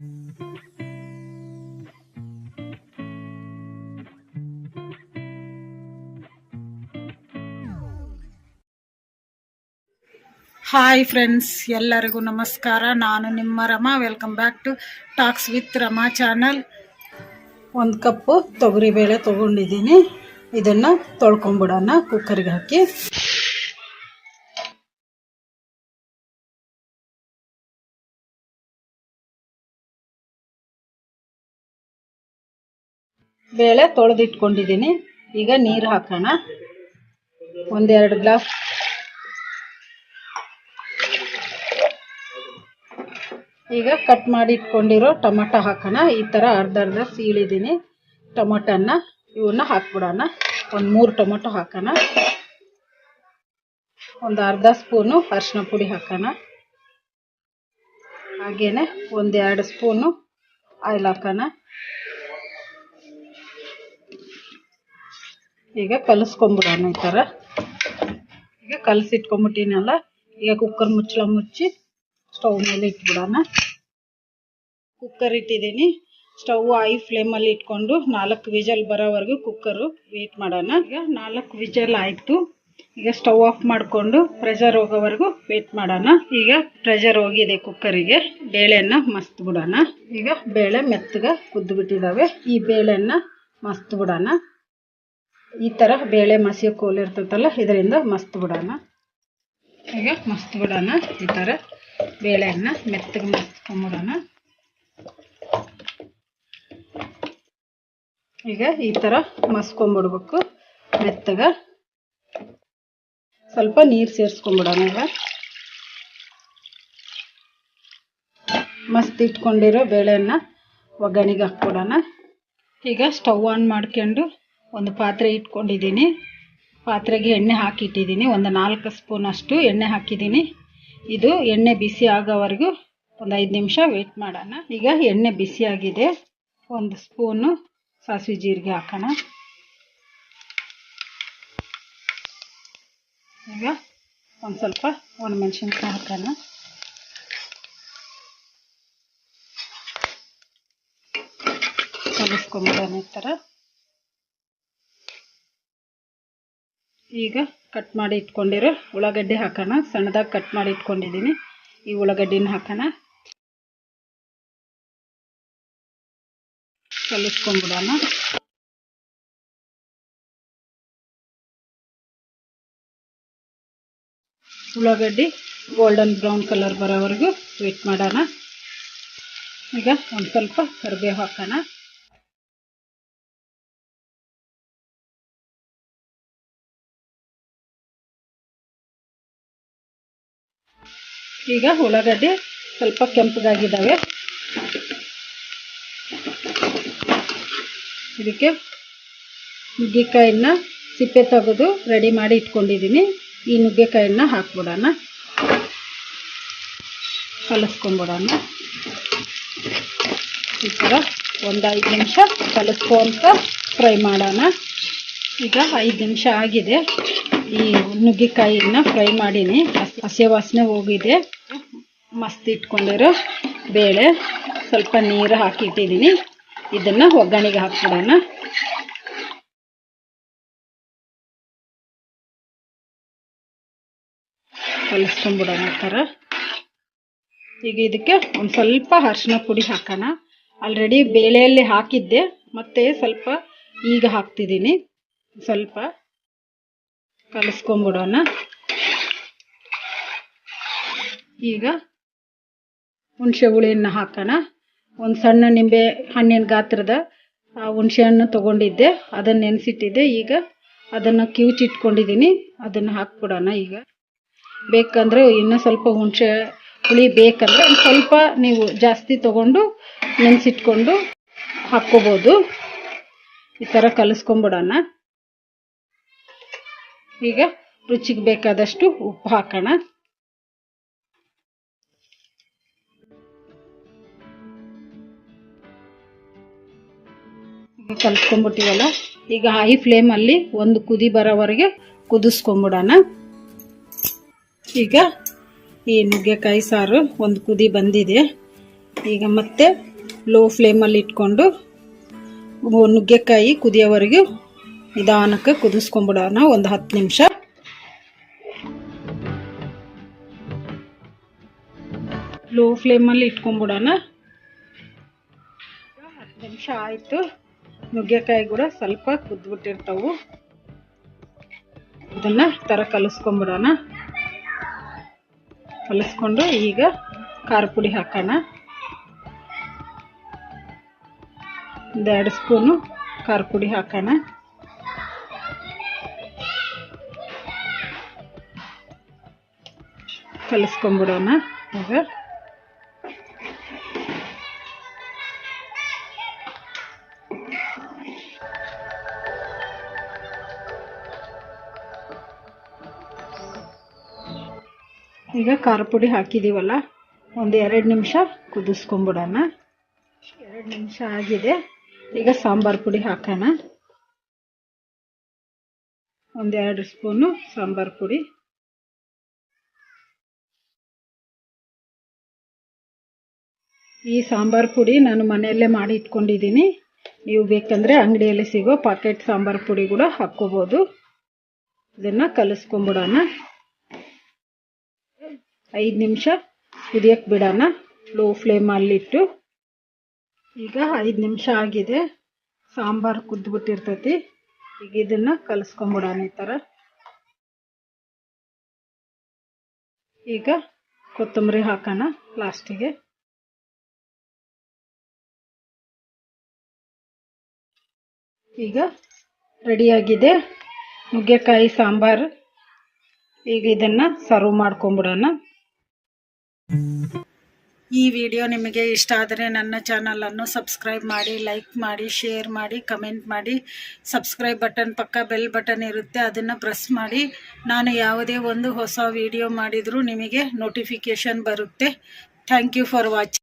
Hi friends, ಎಲ್ಲರಿಗೂ ನಮಸ್ಕಾರ. ನಾನು ನಿಮ್ಮ Rama. Welcome back to talks with Rama channel. 1 cup ತೊಗರಿಬೇಳೆ ತೊಗೊಂಡಿದ್ದೀನಿ. ಇದನ್ನು ತೊಳ್ಕೊಂಬಿಡೋಣ ಕುಕ್ಕರ್ಗೆ ಹಾಕಿ. ಬೇಳೆ ತೊಳೆದಿಟ್ಕೊಂಡಿದ್ದೀನಿ. ಈಗ ನೀರು ಹಾಕೋಣ. 1-2 ಗ್ಲಾಸ್. ಈಗ ಕಟ್ ಮಾಡಿ ಇಟ್ಕೊಂಡಿರೋ ಟೊಮೆಟೊ ಹಾಕೋಣ. ಈ ಥರ ಅರ್ಧ ಸೀಳಿದ್ದೀನಿ ಟೊಮೆಟೊನ. ಇವನ್ನ ಹಾಕ್ಬಿಡೋಣ. 3 ಟೊಮೆಟೊ ಹಾಕೋಣ. ಅರ್ಧ ಸ್ಪೂನು ಅರಿಶಿನ ಪುಡಿ ಹಾಕೋಣ. ಹಾಗೇನೆ 1-2 ಸ್ಪೂನು ಆಯಿಲ್ ಹಾಕೋಣ. ಈಗ ಕಲಿಸ್ಕೊಂಬಿಡೋಣ. ಈ ಥರ ಈಗ ಕಲಸಿಟ್ಕೊಂಬಿಟ್ಟಿನಲ್ಲ. ಈಗ ಕುಕ್ಕರ್ ಮುಚ್ಚಳ ಮುಚ್ಚಿ ಸ್ಟವ್ ಮೇಲೆ ಇಟ್ಬಿಡೋಣ. ಕುಕ್ಕರ್ ಇಟ್ಟಿದ್ದೀನಿ. ಸ್ಟವ್ ಹೈ ಫ್ಲೇಮಲ್ಲಿ ಇಟ್ಕೊಂಡು 4 ವಿಜಲ್ ಬರೋವರೆಗೂ ಕುಕ್ಕರು ವೇಟ್ ಮಾಡೋಣ. ಈಗ 4 ವಿಜಲ್ ಆಯಿತು. ಈಗ ಸ್ಟವ್ ಆಫ್ ಮಾಡಿಕೊಂಡು ಪ್ರೆಷರ್ ಹೋಗೋವರೆಗೂ ವೇಟ್ ಮಾಡೋಣ. ಈಗ ಪ್ರೆಷರ್ ಹೋಗಿದೆ ಕುಕ್ಕರಿಗೆ. ಬೇಳೆನ ಮಸ್ತ್ಬಿಡೋಣ. ಈಗ ಬೇಳೆ ಮೆತ್ತಗೆ ಕುದ್ದುಬಿಟ್ಟಿದ್ದಾವೆ. ಈ ಬೇಳೆನ ಮಸ್ತ್ಬಿಡೋಣ. ಈ ಥರ ಬೇಳೆ ಮಸಿಯೋ ಕೋಲು ಇರ್ತೈತಲ್ಲ, ಇದರಿಂದ ಮಸ್ತ್ಬಿಡೋಣ. ಈಗ ಮಸ್ತ್ಬಿಡೋಣ. ಈ ಥರ ಬೇಳೆಯನ್ನು ಮೆತ್ತಗೆ ಮಸ್ತ್ಕೊಂಬಿಡೋಣ. ಈಗ ಈ ಥರ ಮಸ್ಕೊಂಬಿಡ್ಬೇಕು ಮೆತ್ತಗೆ. ಸ್ವಲ್ಪ ನೀರು ಸೇರಿಸ್ಕೊಂಬಿಡೋಣ. ಈಗ ಮಸ್ತ್ ಇಟ್ಕೊಂಡಿರೋ ಬೇಳೆಯನ್ನು ಒಗ್ಗರಣೆಗೆ ಹಾಕ್ಬಿಡೋಣ. ಈಗ ಸ್ಟವ್ ಆನ್ ಮಾಡ್ಕೊಂಡು ಒಂದು ಪಾತ್ರೆ ಇಟ್ಕೊಂಡಿದ್ದೀನಿ. ಪಾತ್ರೆಗೆ ಎಣ್ಣೆ ಹಾಕಿಟ್ಟಿದ್ದೀನಿ. 4 ಸ್ಪೂನ್ ಅಷ್ಟು ಎಣ್ಣೆ ಹಾಕಿದ್ದೀನಿ. ಇದು ಎಣ್ಣೆ ಬಿಸಿ ಆಗೋವರೆಗೂ 5 ನಿಮಿಷ ವೇಟ್ ಮಾಡೋಣ. ಈಗ ಎಣ್ಣೆ ಬಿಸಿಯಾಗಿದೆ. 1 ಸ್ಪೂನು ಸಾಸಿವೆ ಜೀರಿಗೆ ಹಾಕೋಣ. ಈಗ ಸ್ವಲ್ಪ ಒಣಮೆಣಸಿನ್ಕಾಯಿ ಹಾಕೋಣ. ಕಲಿಸ್ಕೊಂಬಿಡೋಣ ಈ ಥರ. ಈಗ ಕಟ್ ಮಾಡಿ ಇಟ್ಕೊಂಡಿರೋ ಉಳ್ಳಾಗಡ್ಡಿ ಹಾಕೋಣ. ಸಣ್ಣದಾಗಿ ಕಟ್ ಮಾಡಿ ಇಟ್ಕೊಂಡಿದ್ದೀನಿ. ಈ ಉಳ್ಳಾಗಡ್ಡಿನ ಹಾಕೋಣ. ಕಲಿಸ್ಕೊಂಬಿಡೋಣ. ಉಳ್ಳಾಗಡ್ಡಿ ಗೋಲ್ಡನ್ ಬ್ರೌನ್ ಕಲರ್ ಬರೋವರೆಗೂ ವೇಟ್ ಮಾಡೋಣ. ಈಗ ಸ್ವಲ್ಪ ಕರಿಬೇವು ಹಾಕೋಣ. ಈಗ ಉಳ್ಳಾಗಡ್ಡಿ ಸ್ವಲ್ಪ ಕೆಂಪಗಾಗಿದ್ದಾವೆ. ಇದಕ್ಕೆ ನುಗ್ಗೆಕಾಯಿನ ಸಿಪ್ಪೆ ತೆಗೆದು ರೆಡಿ ಮಾಡಿ ಇಟ್ಕೊಂಡಿದ್ದೀನಿ. ಈ ನುಗ್ಗೆಕಾಯಿನ ಹಾಕ್ಬಿಡೋಣ. ಕಲಿಸ್ಕೊಂಬಿಡೋಣ. ಈ ಥರ 5 ನಿಮಿಷ ಕಲಿಸ್ಕೊಂತ ಫ್ರೈ ಮಾಡೋಣ. ಈಗ 5 ನಿಮಿಷ ಆಗಿದೆ. ಈ ನುಗ್ಗೆಕಾಯಿನ ಫ್ರೈ ಮಾಡೀನಿ. ಹಸಿ ವಾಸನೆ ಹೋಗಿದೆ. ಮಸ್ತ್ ಇಟ್ಕೊಂಡಿರೋ ಬೇಳೆ ಸ್ವಲ್ಪ ನೀರು ಹಾಕಿಟ್ಟಿದ್ದೀನಿ. ಇದನ್ನು ಒಗ್ಗರಣೆಗೆ ಹಾಕ್ಬಿಡೋಣ. ಕಲಿಸ್ಕೊಂಬಿಡೋಣ ಈ ಥರ. ಈಗ ಇದಕ್ಕೆ ಸ್ವಲ್ಪ ಅರಿಶಿನ ಪುಡಿ ಹಾಕೋಣ. ಆಲ್ರೆಡಿ ಬೇಳೆಯಲ್ಲಿ ಹಾಕಿದ್ದೆ, ಮತ್ತೆ ಸ್ವಲ್ಪ ಈಗ ಹಾಕ್ತಿದ್ದೀನಿ. ಸ್ವಲ್ಪ ಕಲಿಸ್ಕೊಂಬಿಡೋಣ. ಈಗ ಹುಣಸೆ ಹುಳಿಯನ್ನು ಹಾಕೋಣ. ಒಂದು ಸಣ್ಣ ನಿಂಬೆ ಹಣ್ಣಿನ ಗಾತ್ರದ ಹುಣಸೆ ಹಣ್ಣು ತೊಗೊಂಡಿದ್ದೆ, ಅದನ್ನು ನೆನೆಸಿಟ್ಟಿದ್ದೆ. ಈಗ ಅದನ್ನು ಕಿವುಚಿಟ್ಕೊಂಡಿದ್ದೀನಿ. ಅದನ್ನು ಹಾಕ್ಬಿಡೋಣ. ಈಗ ಬೇಕಂದರೆ ಇನ್ನೂ ಸ್ವಲ್ಪ ಹುಣಸೆ ಹುಳಿ ಬೇಕಂದರೆ ಸ್ವಲ್ಪ ನೀವು ಜಾಸ್ತಿ ತೊಗೊಂಡು ನೆನೆಸಿಟ್ಕೊಂಡು ಹಾಕ್ಕೋಬೋದು. ಈ ಥರ ಕಲಿಸ್ಕೊಂಬಿಡೋಣ. ಈಗ ರುಚಿಗೆ ಬೇಕಾದಷ್ಟು ಉಪ್ಪು ಹಾಕೋಣ. ಕಲಿಸ್ಕೊಂಬಿಟ್ಟಿವಲ್ಲ. ಈಗ ಹೈ ಫ್ಲೇಮಲ್ಲಿ 1 ಕುದಿ ಬರೋವರೆಗೆ ಕುದಿಸ್ಕೊಂಬಿಡೋಣ. ಈಗ ಈ ನುಗ್ಗೆಕಾಯಿ ಸಾರು 1 ಕುದಿ ಬಂದಿದೆ. ಈಗ ಮತ್ತೆ ಲೋ ಫ್ಲೇಮಲ್ಲಿ ಇಟ್ಕೊಂಡು ನುಗ್ಗೆಕಾಯಿ ಕುದಿಯೋವರೆಗೂ ನಿಧಾನಕ್ಕೆ ಕುದಿಸ್ಕೊಂಬಿಡೋಣ ಒಂದು 10 ನಿಮಿಷ. ಲೋ ಫ್ಲೇಮಲ್ಲಿ ಇಟ್ಕೊಂಬಿಡೋಣ. 10 ನಿಮಿಷ ಆಯಿತು. ನುಗ್ಗೆಕಾಯಿ ಕೂಡ ಸ್ವಲ್ಪ ಕುದ್ಬಿಟ್ಟಿರ್ತಾವು. ಇದನ್ನು ಕಲಿಸ್ಕೊಂಬಿಡೋಣ. ಕಲಿಸ್ಕೊಂಡು ಈಗ ಖಾರ ಪುಡಿ ಹಾಕೋಣ. 1-2 ಸ್ಪೂನು ಖಾರ ಪುಡಿ ಹಾಕೋಣ. ಕಲಿಸ್ಕೊಂಬಿಡೋಣ. ಈಗ ಖಾರ ಪುಡಿ ಹಾಕಿದ್ದೀವಲ್ಲ, ಒಂದು 2 ನಿಮಿಷ ಕುದಿಸ್ಕೊಂಬಿಡೋಣ. 2 ನಿಮಿಷ ಆಗಿದೆ. ಈಗ ಸಾಂಬಾರು ಪುಡಿ ಹಾಕೋಣ. 1-2 ಸ್ಪೂನು ಸಾಂಬಾರು ಪುಡಿ. ಈ ಸಾಂಬಾರು ಪುಡಿ ನಾನು ಮನೆಯಲ್ಲೇ ಮಾಡಿ ಇಟ್ಕೊಂಡಿದ್ದೀನಿ. ನೀವು ಬೇಕಂದರೆ ಅಂಗಡಿಯಲ್ಲಿ ಸಿಗೋ ಪಾಕೆಟ್ ಸಾಂಬಾರು ಪುಡಿ ಕೂಡ ಹಾಕ್ಕೋಬೋದು. ಇದನ್ನು ಕಲಿಸ್ಕೊಂಬಿಡೋಣ. 5 ನಿಮಿಷ ಕುದಿಯಕ್ಕೆ ಬಿಡೋಣ ಲೋ ಫ್ಲೇಮಲ್ಲಿಟ್ಟು. ಈಗ 5 ನಿಮಿಷ ಆಗಿದೆ. ಸಾಂಬಾರು ಕುದ್ಬಿಟ್ಟಿರ್ತೈತಿ. ಈಗ ಇದನ್ನು ಕಲಿಸ್ಕೊಂಬಿಡೋಣ ಈ ಥರ. ಈಗ ಕೊತ್ತಂಬರಿ ಹಾಕೋಣ ಲಾಸ್ಟಿಗೆ. ಈಗ ರೆಡಿಯಾಗಿದೆ ನುಗ್ಗೆಕಾಯಿ ಸಾಂಬಾರು. ಈಗ ಇದನ್ನು ಸರ್ವ್ ಮಾಡ್ಕೊಂಬಿಡೋಣ. ಈ ವಿಡಿಯೋ ನಿಮಗೆ ಇಷ್ಟ ಆದರೆ ನನ್ನ ಚಾನಲನ್ನು ಸಬ್ಸ್ಕ್ರೈಬ್ ಮಾಡಿ, ಲೈಕ್ ಮಾಡಿ, ಶೇರ್ ಮಾಡಿ, ಕಮೆಂಟ್ ಮಾಡಿ. ಸಬ್ಸ್ಕ್ರೈಬ್ ಬಟನ್ ಪಕ್ಕ ಬೆಲ್ ಬಟನ್ ಇರುತ್ತೆ, ಅದನ್ನು ಪ್ರೆಸ್ ಮಾಡಿ. ನಾನು ಯಾವುದೇ ಒಂದು ಹೊಸ ವಿಡಿಯೋ ಮಾಡಿದರೂ ನಿಮಗೆ ನೋಟಿಫಿಕೇಷನ್ ಬರುತ್ತೆ. Thank you for watching.